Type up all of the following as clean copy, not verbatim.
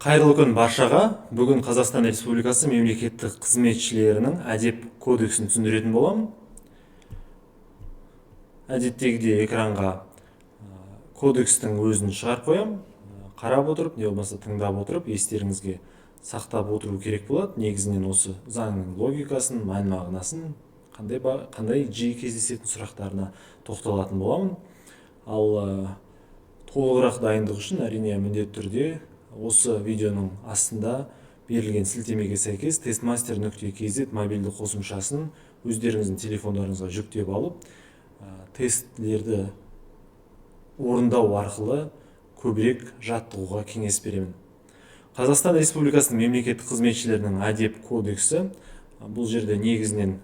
Қайырлы күн баршаға. Бүгін Қазақстан Республикасы мемлекеттік қызметшілерінің әдеп кодексін түсіндіретін боламын. Әдеттегідей экранға кодекстің өзін шығарып қоямын. Қарап отырып, не болмаса тыңдап отырып, естеріңізге сақтап отыру керек болады. Негізінен осы заңның логикасын, мән мағынасын, қандай жиі кездесетін сұрақтарына тоқталатын боламын. Ал толығырақ дайындық үшін әрине міндетті түрде осы видеоның астында берілген сілтемеге сәйкес testmaster.kz мобильді қосымшасын өздеріңіздің телефондарыңызға жүктеп алып, тестлерді орындау арқылы көбірек жаттығуға кеңес беремін. Қазақстан Республикасының мемлекеттік қызметшілерінің әдеп кодексі, бұл жерде негізінен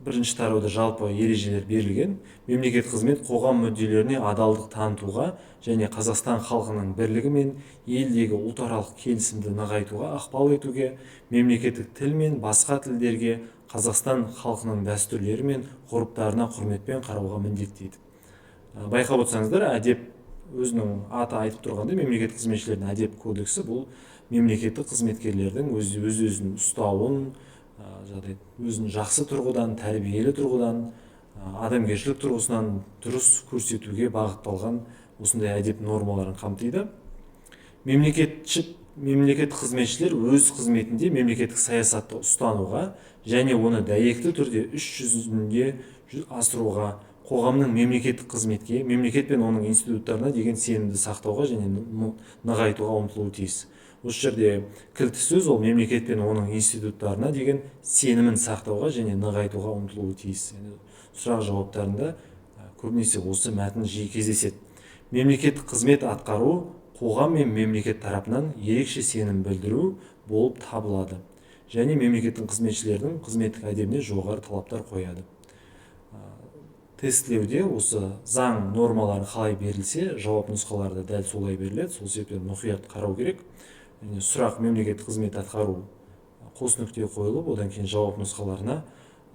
бірінші тарауда жалпы ережелер берілген. Мемлекеттік қызмет қоғам мүдделеріне адалдық танытуға және Қазақстан халқының бірлігі мен елдегі ұлтаралық келісімді нығайтуға ықпал етуге, мемлекеттік тіл мен басқа тілдерге Қазақстан халқының дәстүрлері мен ғұрыптарына құрметпен қарауға міндеттейді. Байқап отырсаңыздар, әдеп өзінің аты айтып тұрғандай, мемлекеттік қызметшілердің әдеп кодексі бұл мемлекеттік қызметкерлердің өз-өзін ұстауын, өзін жақсы тұрғыдан, тәрбиелі тұрғыдан, адамгершілік тұрғысынан дұрыс көрсетуге бағытталған осындай әдеп нормаларын қамтиды. Мемлекеттік қызметшілер өз қызметінде мемлекеттік саясатты ұстануға және оны дәйекті түрде іс жүзінде асыруға, қоғамның мемлекеттік қызметке, мемлекет пен оның институттарына деген сенімді сақтауға және нығайтуға ұмтылуы тиіс. Осы жерде кілтті сөз ол мемлекет пен оның институттарына деген сенімін сақтауға және нығайтуға ұмтылуы тиіс. Сұрақ жауаптарында көбінесе осы мәтін жиі кездеседі. Мемлекеттік қызмет атқару қоғам мен мемлекет тарапынан ерекше сенім білдіру болып табылады және мемлекеттің қызметшілердің қызметтік әдебіне жоғары талаптар қояды. Тестілеуде осы заң нормалары қалай берілсе, жауап нұсқалары да дәл солай беріледі. Сол себептен мұқият қарау керек. Сұрақ мемлекеттік қызмет атқару қос нүкте қойылып, одан кейін жауап нұсқаларына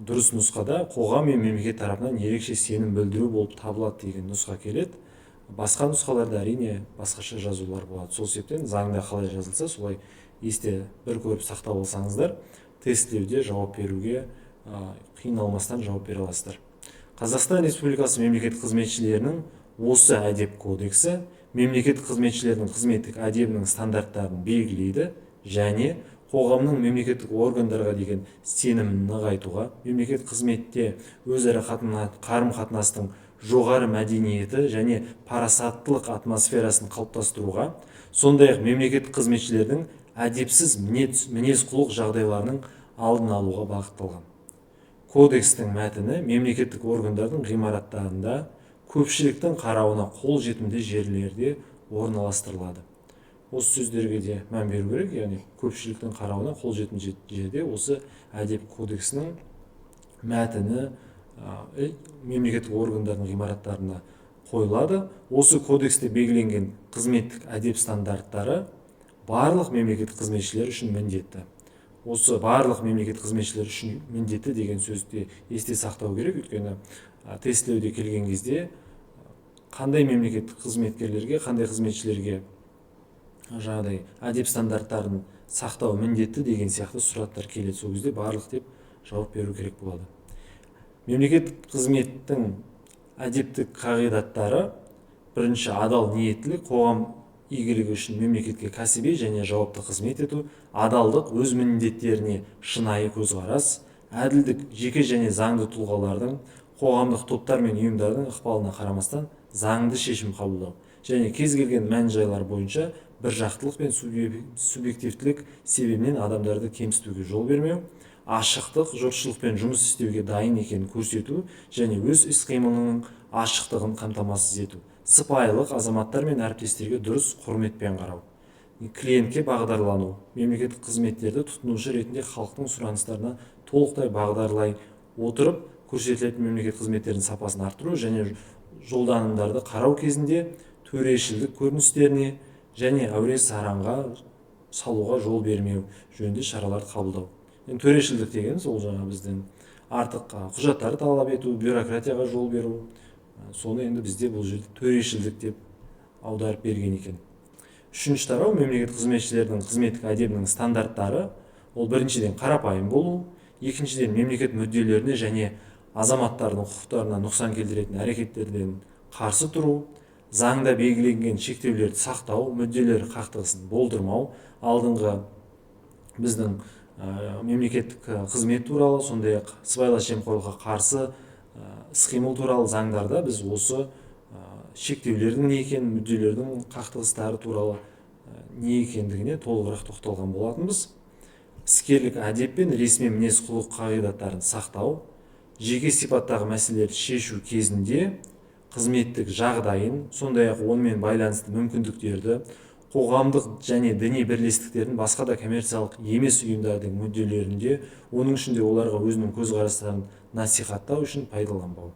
дұрыс нұсқада қоғам мен мемлекет тарапынан ерекше сенім білдіру болып табылады деген нұсқа келеді. Басқа нұсқаларда әрине басқаша жазулар болады. Сол себептен заңда қалай жазылса, солай есте бір көріп сақтап алсаңыздар, тестілеуде жауап беруге қиналмастан жауап бере аласыздар. Қазақстан Республикасы мемлекеттік қызметшілерінің осы әдеп кодексі мемлекеттік қызметшілердің қызметтік әдебінің стандарттарын белгілейді және қоғамның мемлекеттік органдарға деген сенімін нығайтуға, мемлекеттік қызметте өзара қарым-қатынастың жоғары мәдениеті және парасаттылық атмосферасын қалыптастыруға, сондай-ақ мемлекеттік қызметшілердің әдепсіз мінез-құлық жағдайларының алдын алуға бағытталған. Кодекстің мәтіні мемлекеттік органдардың ғимараттарында көпшіліктің қарауына қолжетімді жерлерде орналастырылады. Осы сөздерге де мән беру керек, яғни көпшіліктің қарауына қолжетімді жерде осы әдеп кодексінің мәтіні мемлекеттік органдардың ғимараттарына қойылады. Осы кодексте белгіленген қызметтік әдеп стандарттары барлық мемлекеттік қызметшілер үшін міндетті. Осы барлық мемлекеттік қызметшілер үшін міндетті деген сөзді есте сақтау керек, өйткені тестілеуде келген кезде қандай мемлекеттік қызметкерлерге, қандай қызметшілерге жаңағыдай әдеп стандарттарын сақтау міндетті деген сияқты сұрақтар келеді. Сол кезде барлық деп жауап беру керек болады. Мемлекеттік қызметтің әдептік қағидаттары: бірінші, адал ниеттілік, қоғам игілігі үшін мемлекетке кәсіби және жауапты қызмет ету, адалдық, өз міндеттеріне шынайы көзқарас, әділдік, жеке және заңды тұлғалардың, қоғамдық топтар мен ұйымдардың ықпалына қарамастан заңды шешім қабылдау және кез келген мән-жайлар бойынша біржақтылық пен субъективтілік себебінен адамдарды кемсітуге жол бермеу, ашықтық, жұртшылықпен жұмыс істеуге дайын екенін көрсету және өз іс-қимылының ашықтығын қамтамасыз ету, сыпайылық, азаматтар мен әріптестерге дұрыс құрметпен қарау, клиентке бағдарлану, мемлекеттік қызметтерді тұтынушы ретінде халықтың сұраныстарына толықтай бағдарлай отырып көрсетілетін мемлекеттік қызметтердің сапасын арттыру және жолданымдарды қарау кезінде төрешілдік көріністеріне және әуре-сараңға салуға жол бермеу жөнінде шаралар қабылдау. Төрешілдік дегеніміз ол жаңа бізден артық құжаттарды талап ету, бюрократияға жол беру. Соны енді бізде бұл жерде төрешілдік деп аударып берген екен. Үшінші тарау мемлекеттік қызметшілердің қызметтік әдебінің стандарттары. Ол біріншіден қарапайым болу, екіншіден мемлекет мүдделеріне және азаматтардың құқықтарына нұқсан келтіретін әрекеттерден қарсы тұру, заңда белгіленген шектеулерді сақтау, мүдделер қақтығысын болдырмау, алдыңғы біздің мемлекеттік қызмет туралы, сондай-ақ сыбайлас жемқорлыққа қарсы іс-қимыл туралы заңдарда біз осы шектеулердің не екенін, мүдделердің қақтығыстары туралы не екендігіне толығырақ тоқталған болатынбыз. Іскерлік әдеп пен ресми мінез құлық қағидаттарын сақтау, жеке сипаттағы мәселелерді шешу кезінде қызметтік жағдайын, сондай-ақ онымен байланысты мүмкіндіктерді, қоғамдық және діни бірлестіктердің, басқа да коммерциялық емес ұйымдардың мүдделерінде, оның ішінде оларға өзінің көзқарастарын насихаттау үшін пайдаланбау.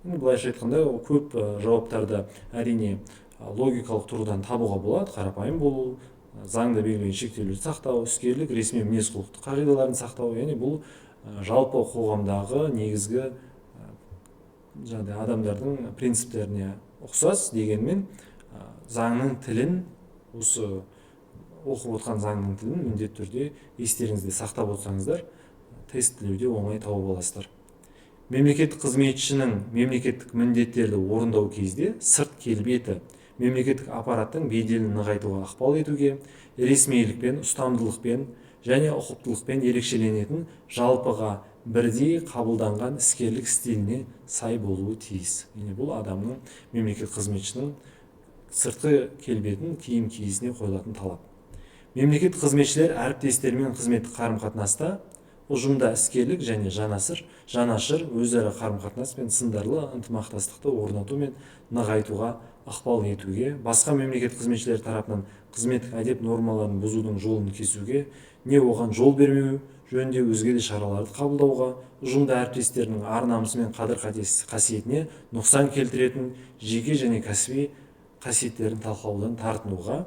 Былайша айтқанда, көп жауаптарды әрине логикалық тұрғыдан табуға болады. Қарапайым болу, заңда белгіленген шектеулерді сақтау, іскерлік, ресми мінез құлықтық қағидаларын сақтау, яғни бұл жалпы қоғамдағы негізгі адамдардың принциптеріне ұқсас, дегенмен заңның тілін, осы оқып отқан заңның тілін міндетті түрде естеріңізде сақтап отырсаңыздар, тестілеуде оңай тауып аласыздар. Мемлекеттік қызметшінің мемлекеттік міндеттерді орындау кезде сырт келбеті мемлекеттік аппараттың беделін нығайтуға ықпал етуге, ресмилікпен, ұстамдылықпен және ұқыптылықпен ерекшеленетін, жалпыға бірдей қабылданған іскерлік стиліне сай болуы тиіс. Бұл адамның, мемлекеттік қызметшінің сыртқы келбетін, киім киісіне қойылатын талап. Мемлекеттік қызметшілер әріптестермен қызметтік қарым-қатынаста ұжымда іскерлік және жанашыр өзара қарым-қатынас пен сындарлы ынтымақтастықты орнату мен нығайтуға ықпал етуге, басқа мемлекеттік қызметшілер тарапынан қызметтік әдеп нормаларын бұзудың жолын кесуге, не оған жол бермеу жөнінде өзге де шараларды қабылдауға, ұжымда әріптестерінің ар-намысы мен қадір-қасиетіне нұқсан келтіретін жеке және кәсіби қасиеттерін талқылаудан тартынуға,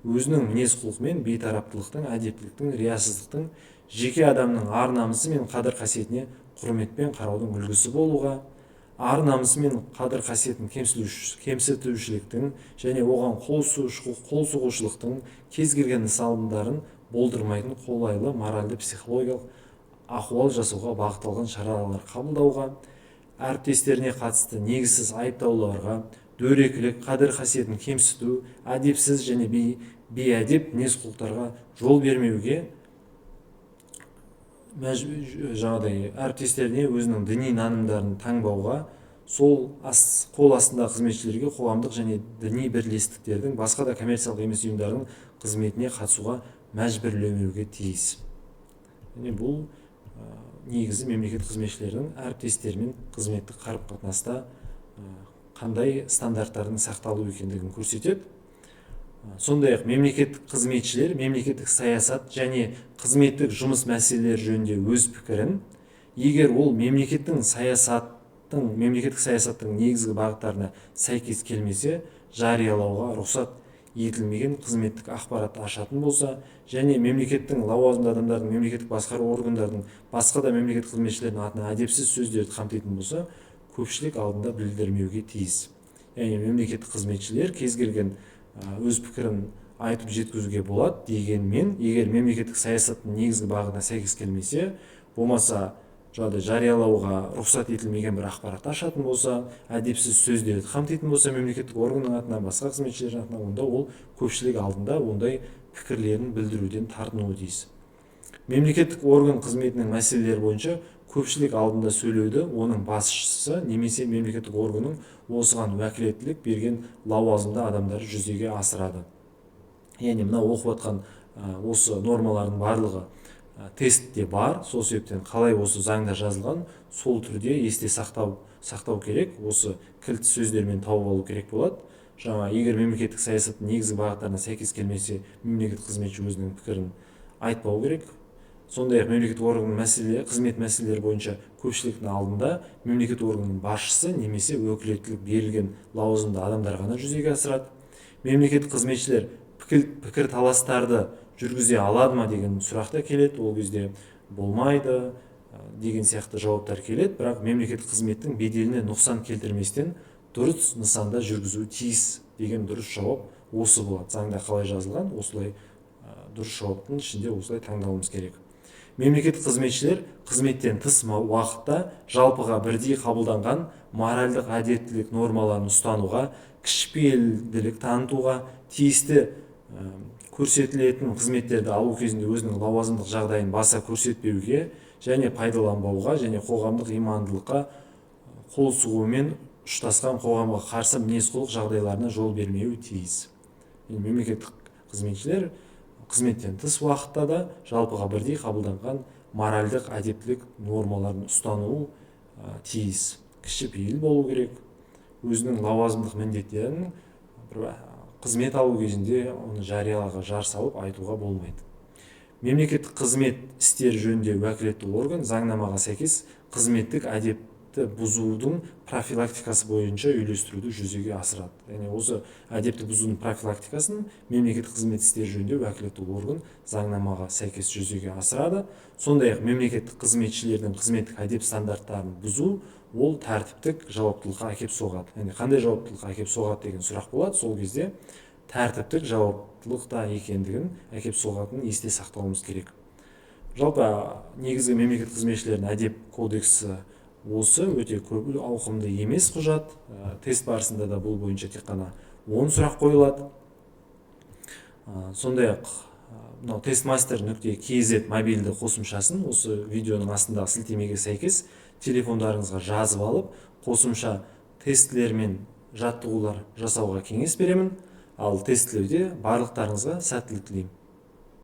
өзінің мінез-құлқымен бейтараптылықтың, әдептіліктің, риясыздықтың, жеке адамның ар-намысы мен қадір-қасиетіне құрметпен қараудың үлгісі болуға, ар-намысы мен қадір-қасиетін кемсітушіліктің және оған қол сұғушылықтың кез келген нысандарын болдырмайтын қолайлы моральды-психологиялық ахуал жасауға бағытталған шаралар қабылдауға, әріптестеріне қатысты негізсіз айыптауларға, дөрекілік, қадір-қасиетін кемсіту, әдепсіз және бейәдеп мінез-құлықтарға жол бермеуге, әріптестеріне өзінің діни нанымдарын таңбауға, сол қол астындағы қызметшілерге қоғамдық және діни бірлестіктердің, басқа да коммерциялық емес ұйымдардың қызметіне қатысуға мәжбүрлемеуге тиіс. Бұл негізі мемлекеттік қызметшілердің әріптестерімен қызметтік қарым-қатынаста қандай стандарттардың сақталу екендігін көрсетеді. Сондай-ақ мемлекеттік қызметшілер мемлекеттік саясат және қызметтік жұмыс мәселелері жөнінде өз пікірін, егер ол мемлекеттік саясаттың негізгі бағыттарына сәйкес келмесе, жариялауға рұқсат етілмеген қызметтік ақпаратты ашатын болса, және мемлекеттің лауазымды адамдардың, мемлекеттік басқару органдардың, басқа да мемлекеттік қызметшілердің атына әдепсіз сөздерді қамтитын болса, көпшілік алдында білдірмеуге тиіс. Яғни мемлекеттік қызметшілер кез келген өз пікірін айтып жеткізуге болады, дегенмен, егер мемлекеттік саясаттың негізгі бағытына сәйкес келмесе, болмаса жариялауға рұқсат етілмеген бір ақпаратты ашатын болса, әдепсіз сөздерді қамтитын болса, мемлекеттік органның атына, басқа қызметшілердің атына, онда ол көпшілік алдында ондай пікірлерін білдіруден тартынуы тиіс. Мемлекеттік орган қызметінің мәселелері бойынша көпшілік алдында сөйлеуді оның басшысы немесе мемлекеттік органның осыған уәкілеттілік берген лауазымды адамдары жүзеге асырады. Яғни мына оқып отқан осы нормалардың барлығы тестте бар, сол себептен қалай осы заңда жазылған, сол түрде есте сақтау керек, осы кілт сөздермен тауып алу керек болады. Егер мемлекеттік саясаттың негізгі бағыттарына сәйкес келмесе, мемлекеттік қызметші өзінің пікірін айтпау керек. Сондай-ақ мемлекеттік органның қызмет мәселелері бойынша көпшіліктің алдында мемлекеттік органның басшысы немесе өкілеттілік берілген лауазымды адамдар ғана жүзеге асырады. Мемлекеттік қызметшілер пікір таластарды жүргізе алады ма деген сұрақта келеді, ол кезде болмайды деген сияқты жауаптар келеді, бірақ мемлекеттік қызметтің беделіне нұқсан келтірместен дұрыс нысанда жүргізуі тиіс деген дұрыс жауап осы болады. Заңда қалай жазылған, осылай дұрыс жауаптың ішінде осылай таңдауымыз керек. Мемлекеттік қызметшілер қызметтен тыс уақытта жалпыға бірдей қабылданған моральдық әдептілік нормаларын ұстануға, кішіпейілділік танытуға, тиісті көрсетілетін қызметтерді алу кезінде өзінің лауазымдық жағдайын баса көрсетпеуге және пайдаланбауға, және қоғамдық имандылыққа қол сұғумен ұштасқан қоғамға қарсы мінез-құлық жағдайларына жол бермеуі тиіс. Мемлекеттік қызметшілер қызметтен тыс уақытта да жалпыға бірдей қабылданған моральдық әдептілік нормаларын ұстануы тиіс. Кішіпейіл болу керек, өзінің лауазымдық міндеттерін қызмет алу кезінде оны жариялауға жар салып айтуға болмайды. Мемлекеттік қызмет істері жөніндегі уәкілетті орган заңнамаға сәйкес қызметтік әдепті бұзудың профилактикасы бойынша үйлестіруді жүзеге асырады. Яғни осы әдепті бұзудың профилактикасын мемлекеттік қызмет істері жөніндегі уәкілетті орган заңнамаға сәйкес жүзеге асырады. Сондай-ақ мемлекеттік қызметшілердің қызметтік әдеп стандарттарын бұзу ол тәртіптік жауаптылыққа әкеп соғады. Яғни қандай жауаптылыққа әкеп соғады деген сұрақ болады. Сол кезде тәртіптік жауаптылықта екендігін әкеп соғатынын есте сақтауымыз керек. Жалпы негізгі мемлекеттік қызметшілердің әдеп кодексі осы өте көп ауқымды емес құжат. Тест барысында да бұл бойынша тек қана 10 сұрақ қойылады. Сондай-ақ testmaster.kz мобильді қосымшасын осы видеоның астындағы сілтемеге сәйкес телефондарыңызға жазып алып, қосымша тестілер мен жаттығулар жасауға кеңес беремін. Ал тестілеуде барлықтарыңызға сәттілік тілеймін.